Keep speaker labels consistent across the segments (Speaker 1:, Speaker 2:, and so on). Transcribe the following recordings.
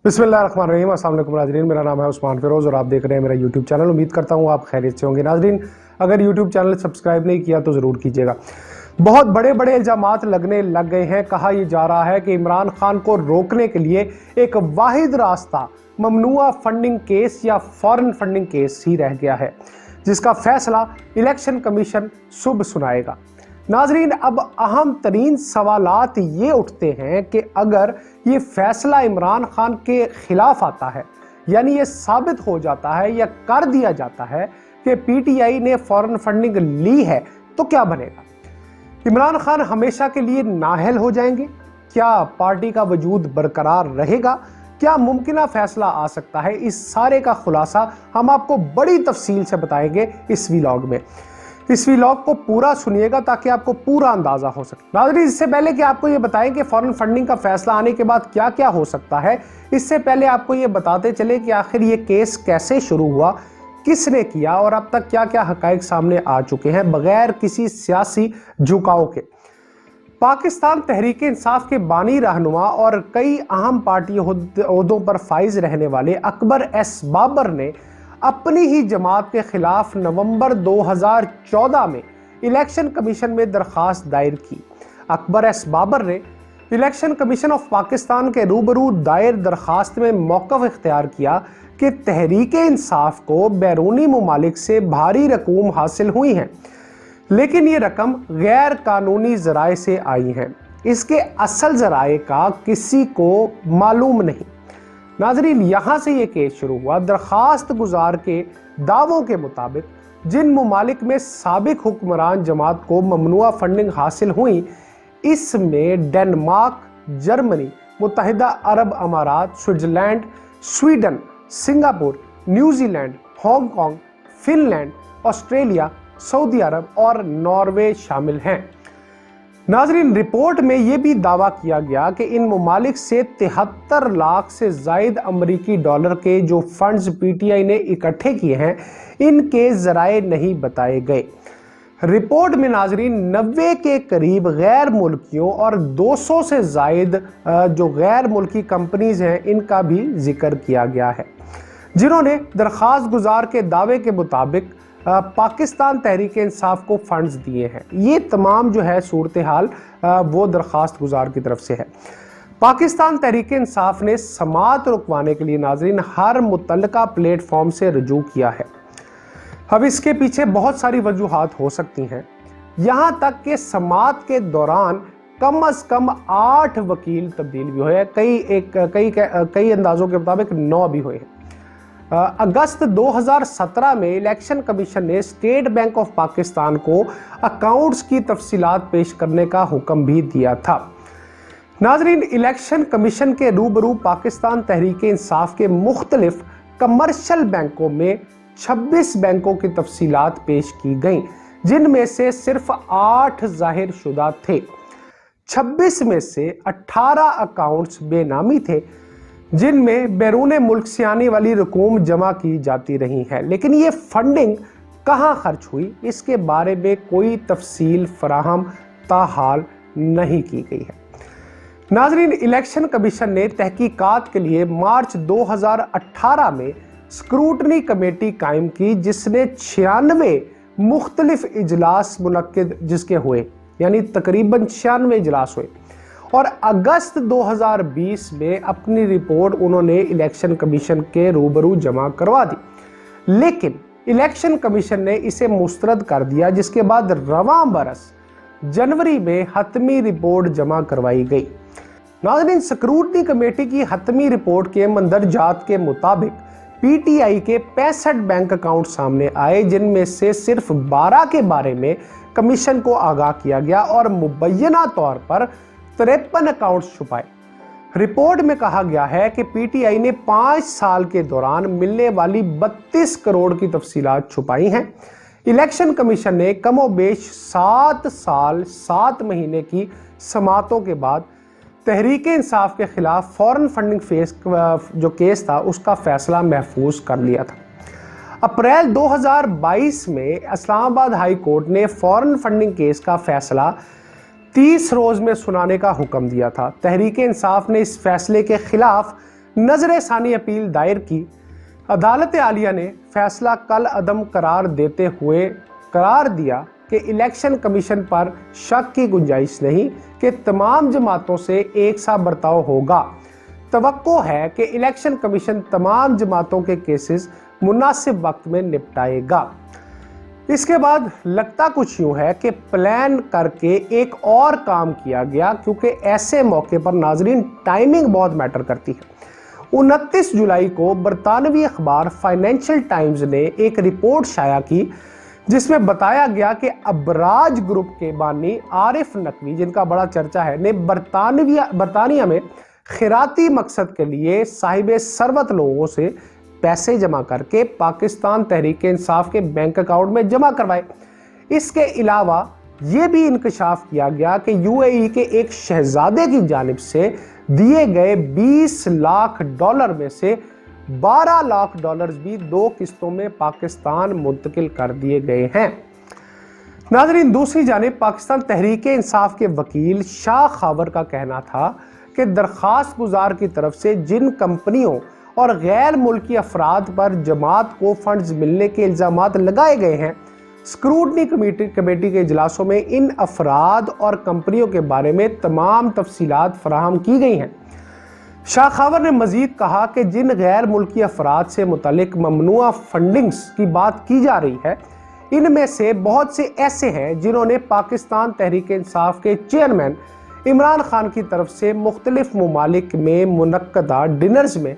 Speaker 1: बिस्मिल्लाहिर्रहमानिर्रहीम। अस्सलाम वालेकुम नाज़रीन, मेरा नाम है उस्मान फिरोज़ और आप देख रहे हैं मेरा यूट्यूब चैनल। उम्मीद करता हूँ आप खैरियत से होंगे। नाज़रीन, अगर यूट्यूब चैनल सब्सक्राइब नहीं किया तो ज़रूर कीजिएगा। बहुत बड़े बड़े इल्ज़ामात लगने लग गए हैं। कहा यह जा रहा है कि इमरान खान को रोकने के लिए एक वाहिद रास्ता ममनुआ फंडिंग केस या फॉरेन फंडिंग केस ही रह गया है, जिसका फैसला इलेक्शन कमीशन सुबह सुनाएगा। नाजरीन, अब अहम तरीन सवालात ये उठते हैं कि अगर ये फैसला इमरान खान के खिलाफ आता है, यानी ये साबित हो जाता है या कर दिया जाता है कि पीटीआई ने फॉरेन फंडिंग ली है, तो क्या बनेगा? इमरान खान हमेशा के लिए नाअहल हो जाएंगे? क्या पार्टी का वजूद बरकरार रहेगा? क्या मुमकिन फैसला आ सकता है? इस सारे का खुलासा हम आपको बड़ी तफसील से बताएंगे इस व्लॉग में। इस व्लॉग को पूरा सुनिएगा ताकि आपको पूरा अंदाजा हो सके। नाज़रीन, इससे पहले कि आपको ये बताएं कि फॉरेन फंडिंग का फैसला आने के बाद क्या क्या हो सकता है, इससे पहले आपको ये बताते चले कि आखिर ये केस कैसे शुरू हुआ, किसने किया और अब तक क्या क्या हकाइक सामने आ चुके हैं बगैर किसी सियासी झुकाव के। पाकिस्तान तहरीक इंसाफ के बानी रहनुमा और कई अहम पार्टी ओहदों पर फाइज रहने वाले अकबर एस बाबर ने अपनी ही जमात के खिलाफ नवंबर 2014 में इलेक्शन कमीशन में दरखास्त दायर की। अकबर एस बाबर ने इलेक्शन कमीशन ऑफ पाकिस्तान के रूबरू दायर दरखास्त में मौक़िफ़ इख्तियार किया कि तहरीक इंसाफ को बैरूनी ममालिक से भारी रकूम हासिल हुई हैं, लेकिन ये रकम गैर कानूनी ज़राए से आई हैं। इसके असल ज़राए का किसी को मालूम नहीं। नाजरीन, यहाँ से ये केस शुरू हुआ। दरखास्त गुजार के दावों के मुताबिक जिन ममालिक में साबिक हुक्मरान जमात को ममनुआ फंडिंग हासिल हुई, इसमें डेनमार्क, जर्मनी, मुत्तहिदा अरब अमारात, Switzerland, Sweden, Singapore, New Zealand, Hong Kong, Finland, Australia, सऊदी अरब और नॉर्वे शामिल हैं। नाजरीन, रिपोर्ट में यह भी दावा किया गया कि इन ममालिक से 73 लाख से जायद अमरीकी डॉलर के जो फंड्स पीटीआई ने इकट्ठे किए हैं, इनके जराए नहीं बताए गए। रिपोर्ट में नाजरीन 90 के करीब गैर मुल्कियों और 200 से जायद जो गैर मुल्की कंपनीज हैं, इनका भी जिक्र किया गया है, जिन्होंने दरखास्त गुजार के दावे के मुताबिक पाकिस्तान तहरीक इंसाफ को फंड्स दिए हैं। ये तमाम जो है सूरत हाल वो दरखास्त गुजार की तरफ से है। पाकिस्तान तहरीक इंसाफ ने समात रुकवाने के लिए नाजरीन हर मुतल्लका प्लेटफॉर्म से रजू किया है। अब इसके पीछे बहुत सारी वजूहात हो सकती हैं, यहाँ तक कि समात के दौरान कम अज कम 8 वकील तब्दील भी हुए, कई अंदाजों के मुताबिक 9 भी हुए हैं। अगस्त 2017 में इलेक्शन कमीशन ने स्टेट बैंक ऑफ पाकिस्तान को अकाउंट्स की तफसीलात पेश करने का हुक्म भी दिया था। नाजरीन, इलेक्शन कमीशन के रूबरू पाकिस्तान तहरीक इंसाफ के मुख्तलिफ कमर्शियल बैंकों में 26 बैंकों की तफसीलात पेश की गईं, जिनमें से सिर्फ 8 जाहिर शुदा थे। 26 में से 18 अकाउंट्स बेनामी थे, जिनमें बैरून मुल्क से आने वाली रकूम जमा की जाती रही है, लेकिन ये फंडिंग कहाँ खर्च हुई, इसके बारे में कोई तफसील फराहम ताहाल नहीं की गई है। नाजरीन, इलेक्शन कमीशन ने तहकीकात के लिए मार्च 2018 में स्क्रूटनी कमेटी कायम की, जिसने 96 मुख्तलिफ इजलास मुनक्किद जिसके हुए, यानी तकरीबन 96 इजलास हुए, और अगस्त 2020 में अपनी रिपोर्ट उन्होंने इलेक्शन कमीशन के रूबरू जमा करवा दी, लेकिन इलेक्शन कमीशन ने इसे मुस्तरद कर दिया, जिसके बाद रवां बरस जनवरी में हतमी रिपोर्ट जमा करवाई गई। नाज़रीन, स्क्रूटनी कमेटी की हतमी रिपोर्ट के मंदरजात के मुताबिक पीटीआई के 65 बैंक अकाउंट सामने आए, जिनमें से सिर्फ 12 के बारे में कमीशन को आगाह किया गया और मुबैना तौर पर 53 अकाउंट्स छुपाए। रिपोर्ट में कहा गया है कि पीटीआई ने 5 साल के दौरान मिलने वाली 32 करोड़ की तफसीलात छुपाई हैं। इलेक्शन कमीशन ने कमोबेश 7 साल 7 महीने की समातों के बाद तहरीक इंसाफ के खिलाफ फॉरेन फंडिंग जो केस था, उसका फैसला महफूज कर लिया था। अप्रैल 2022 में इस्लामाबाद हाई कोर्ट ने फॉरेन फंडिंग केस का फैसला 30 रोज में सुनाने का हुक्म दिया था। तहरीक इंसाफ ने इस फैसले के खिलाफ नजर सानी अपील दायर की। अदालत आलिया ने फैसला कल अदम करार देते हुए करार दिया कि इलेक्शन कमीशन पर शक की गुंजाइश नहीं कि तमाम जमातों से एक सा बर्ताव होगा। तवक्को है कि इलेक्शन कमीशन तमाम जमातों के केसेस मुनासिब वक्त में निपटाएगा। इसके बाद लगता कुछ यूं है कि प्लान करके एक और काम किया गया, क्योंकि ऐसे मौके पर नाजरीन टाइमिंग बहुत मैटर करती है। 29 जुलाई को बरतानवी अखबार फाइनेंशियल टाइम्स ने एक रिपोर्ट शाया की जिसमें बताया गया कि अबराज ग्रुप के बानी आरिफ नकवी, जिनका बड़ा चर्चा है, ने बरतानिया में खिराती मकसद के लिए साहिब सरवत लोगों से पैसे जमा करके पाकिस्तान तहरीक इंसाफ के बैंक अकाउंट में जमा करवाए। इसके अलावा ये भी इंकशाफ किया गया कि यूएई के एक शहजादे की जानिब से दिए गए 20 लाख डॉलर में से 12 लाख डॉलर भी 2 किस्तों में पाकिस्तान मुंतकिल कर दिए गए हैं। नाज़रीन, दूसरी जानिब पाकिस्तान तहरीक इंसाफ के वकील शाह खावर का कहना था कि दरख्वास्त गुजार की तरफ से जिन कंपनियों और गैर मुल्की अफराद पर जमात को फंड्स मिलने के इल्ज़ामात लगाए गए हैं, स्क्रूटनी कमेटी के इजलासों में इन अफराद और कंपनियों के बारे में तमाम तफसीलात फराहम की गई हैं। शाह खावर ने मजीद कहा कि जिन गैर मुल्की अफराद से मुतल्लिक ममनुआ फंडिंग्स की बात की जा रही है, इनमें से बहुत से ऐसे हैं जिन्होंने पाकिस्तान तहरीक इंसाफ के चेयरमैन इमरान खान की तरफ से मुख्तलिफ ममालिक में मुनक्कदा डिनर्स में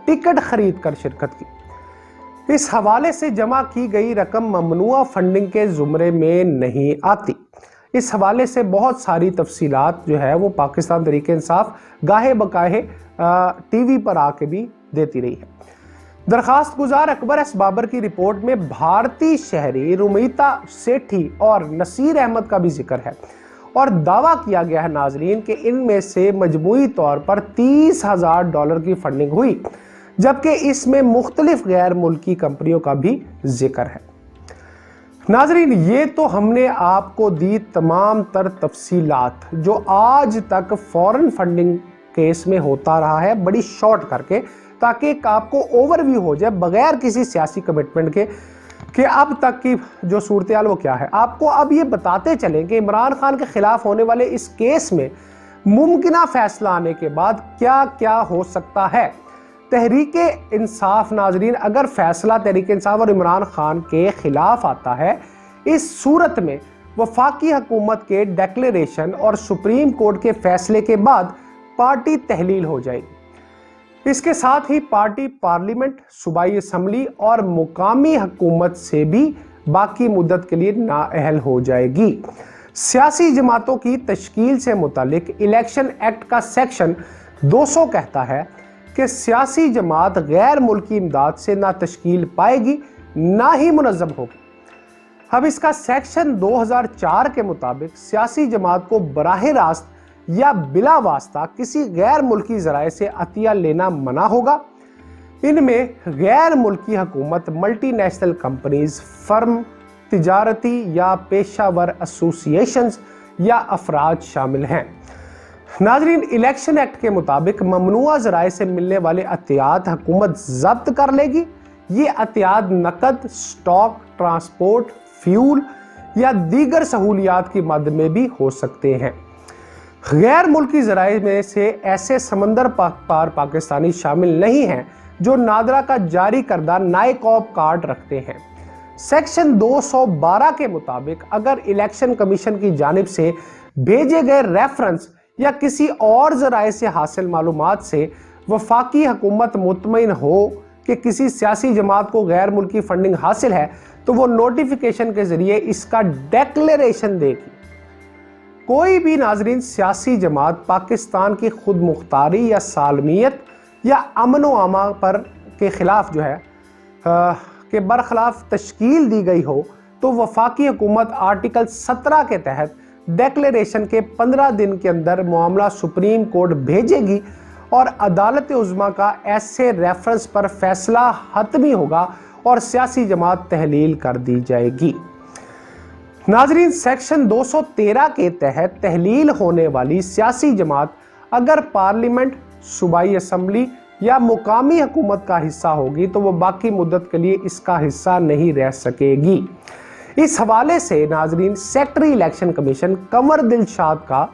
Speaker 1: टिकट खरीद कर शिरकत की। इस हवाले से जमा की गई रकम ममनुआ फंडिंग के जुमरे में नहीं आती। इस हवाले से बहुत सारी तफसीलात जो है वो पाकिस्तान तहरीक इंसाफ गाहे बकाहे टीवी पर आके भी देती रही है। दरखास्त गुजार अकबर एस बाबर की रिपोर्ट में भारतीय शहरी रुमीता सेठी और नसीर अहमद का भी जिक्र है और दावा किया गया है नाजरीन कि इनमें से मजमूई तौर पर 30,000 डॉलर की फंडिंग हुई, जबकि इसमें मुख्तलिफ गैर मुल्की कंपनियों का भी जिक्र है। नाजरीन, ये तो हमने आपको दी तमाम तर तफसीलात जो आज तक फॉरेन फंडिंग केस में होता रहा है, बड़ी शॉर्ट करके, ताकि आपको ओवरव्यू हो जाए बगैर किसी सियासी कमिटमेंट के कि अब तक की जो सूरत हाल वो क्या है। आपको अब ये बताते चलें कि इमरान खान के खिलाफ होने वाले इस केस में मुमकिना फैसला आने के बाद क्या क्या हो सकता है। तहरीक इंसाफ नाजरीन, अगर फैसला तहरीक इंसाफ और इमरान खान के खिलाफ आता है, इस सूरत में वफाकी हुकूमत के डिक्लेरेशन और सुप्रीम कोर्ट के फैसले के बाद पार्टी तहलील हो जाएगी। इसके साथ ही पार्टी पार्लियामेंट, सूबाई असम्बली और मुकामी हुकूमत से भी बाकी मुद्दत के लिए नाअहल हो जाएगी। सियासी जमातों की तश्कील से मुतालिक इलेक्शन एक्ट का सेक्शन 200 कहता है कि सियासी जमात गैर मुल्की इमदाद से ना तश्कील पाएगी ना ही मुनज़्ज़म होगी। अब इसका सेक्शन 2004 के मुताबिक सियासी जमात को बराह रास्त या बिला वास्ता किसी गैर मुल्की ज़राए से अतिया लेना मना होगा। इनमें गैर मुल्की हुकूमत, मल्टीनेशनल कंपनीज, फर्म, तिजारती या पेशावर एसोसिएशंस या अफराद शामिल हैं। नाजरीन, इलेक्शन एक्ट के मुताबिक ममनुआ ज़राए से मिलने वाले अतियात हुकूमत जब्त कर लेगी। ये अतियात नकद, स्टॉक, ट्रांसपोर्ट, फ्यूल या दीगर सहूलियात की मद में भी हो सकते हैं। गैर मुल्की ज़राए में से ऐसे समंदर पार पाकिस्तानी शामिल नहीं हैं जो नादरा का जारी करदा नाइकॉब कार्ड रखते हैं। सेक्शन 212 के मुताबिक अगर इलेक्शन कमीशन की जानिब से भेजे गए रेफरेंस या किसी और ज़राए से हासिल मालूमात से वफाकी हुकूमत मुतमईन हो कि किसी सियासी जमात को गैर मुल्की फंडिंग हासिल है, तो वो नोटिफिकेशन के ज़रिए इसका डिक्लेरेशन देगी। कोई भी नाजरीन सियासी जमात पाकिस्तान की खुद मुख्तारी या सालमियत या अमन व अमा पर के खिलाफ जो है के बरखिलाफ तश्कील दी गई हो, तो वफाकी हुकूमत आर्टिकल 17 के तहत डिक्लेरेशन के 15 दिन के अंदर मामला सुप्रीम कोर्ट भेजेगी और अदालत उज़्मा का ऐसे रेफरेंस पर फैसला हतमी होगा और सियासी जमात तहलील कर दी जाएगी। नाजरीन, सेक्शन 213 के तहत तहलील होने वाली सियासी जमात अगर पार्लियामेंट, सूबाई असम्बली, या मुकामी हुकूमत का हिस्सा होगी तो वो बाकी मुद्दत के लिए इसका हिस्सा नहीं रह सकेगी। इस हवाले से नाजरीन, secretary election commission Kanwar Dilshad का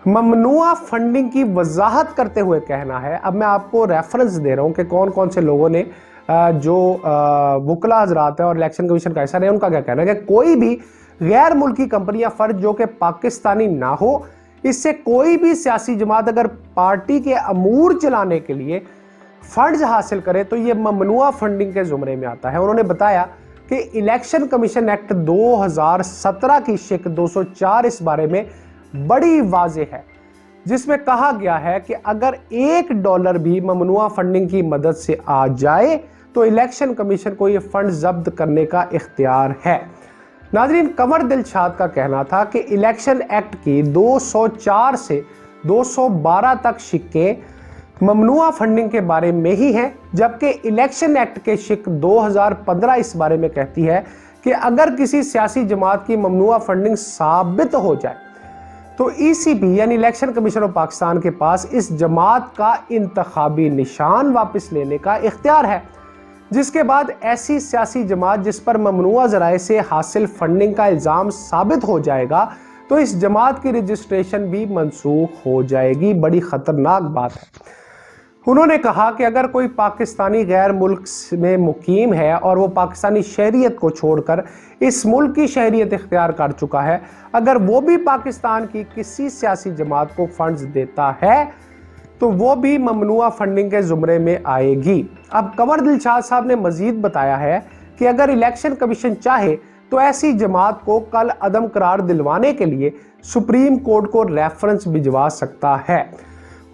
Speaker 1: ममनुआ फंडिंग की वजाहत करते हुए कहना है, अब मैं आपको रेफरेंस दे रहा हूं कि कौन कौन से लोगों ने जो वकला हजरात है और इलेक्शन कमीशन का हिस्सा रहे, उनका क्या कहना है कि कोई भी गैर मुल्की कंपनी या फर्ज जो कि पाकिस्तानी ना हो, इससे कोई भी सियासी जमात अगर पार्टी के अमूर चलाने के लिए फंड्स हासिल करे तो ये ममनुआ फंडिंग के जुमरे में आता है। उन्होंने बताया कि इलेक्शन कमीशन एक्ट 2017 की शिक 204 इस बारे में बड़ी वाज़ेह है, जिसमें कहा गया है कि अगर $1 भी ममनुआ फंडिंग की मदद से आ जाए तो इलेक्शन कमीशन को ये फंड जब्त करने का इख्तियार है। नाजरीन, कंवर दिलशाद का कहना था कि इलेक्शन एक्ट की 204 से 212 तक शिक्कें ममनुआ फंडिंग के बारे में ही हैं, जबकि इलेक्शन एक्ट के शिक 2015 इस बारे में कहती है कि अगर किसी सियासी जमात की ममनुआ फंडिंग साबित हो जाए तो ECB यानी इलेक्शन कमीशन ऑफ पाकिस्तान के पास इस जमात का इंतखाबी निशान वापस लेने का इख्तियार है, जिसके बाद ऐसी सियासी जमात जिस पर ममनुआ ज़राए से हासिल फंडिंग का इल्ज़ाम साबित हो जाएगा तो इस जमात की रजिस्ट्रेशन भी मनसूख हो जाएगी। बड़ी ख़तरनाक बात है। उन्होंने कहा कि अगर कोई पाकिस्तानी गैर मुल्क में मुकीम है और वो पाकिस्तानी शहरियत को छोड़कर इस मुल्क की शहरियत इख्तियार कर चुका है, अगर वो भी पाकिस्तान की किसी सियासी जमात को फंड्स देता है तो वो भी ममनुआ फंडिंग के जुमरे में आएगी। अब कंवर दिलशाद साहब ने मजीद बताया है कि अगर इलेक्शन कमीशन चाहे तो ऐसी जमात को कल अदम करार दिलवाने के लिए सुप्रीम कोर्ट को रेफरेंस भिजवा सकता है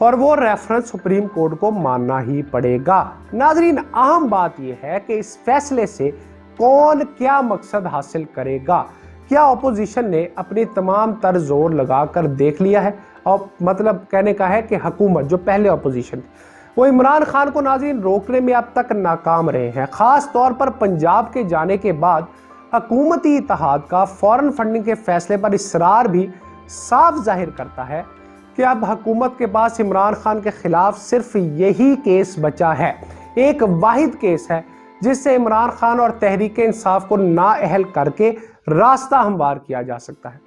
Speaker 1: और वो रेफरेंस सुप्रीम कोर्ट को मानना ही पड़ेगा। नाजरीन, अहम बात यह है कि इस फैसले से कौन क्या मकसद हासिल करेगा। क्या अपोजिशन ने अपनी तमाम तर जोर लगाकर देख लिया है, और मतलब कहने का है कि हुकूमत जो पहले अपोजिशन वो इमरान खान को नाज़रीन रोकने में अब तक नाकाम रहे हैं। ख़ास तौर पर पंजाब के जाने के बाद हुकूमती इत्तेहाद का फॉरेन फंडिंग के फैसले पर इसरार भी साफ जाहिर करता है कि अब हुकूमत के पास इमरान खान के खिलाफ सिर्फ यही केस बचा है, एक वाहिद केस है जिससे इमरान खान और तहरीक इंसाफ को नाअहल करके रास्ता हमवार किया जा सकता है।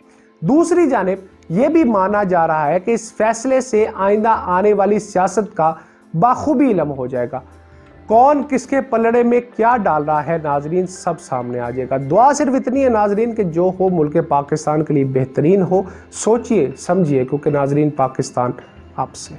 Speaker 1: दूसरी जानिब यह भी माना जा रहा है कि इस फैसले से आइंदा आने वाली सियासत का बाखूबी इल्म हो जाएगा। कौन किसके पलड़े में क्या डाल रहा है नाजरीन सब सामने आ जाएगा। दुआ सिर्फ इतनी है नाजरीन कि जो हो मुल्क पाकिस्तान के लिए बेहतरीन हो। सोचिए समझिए, क्योंकि नाजरीन पाकिस्तान आपसे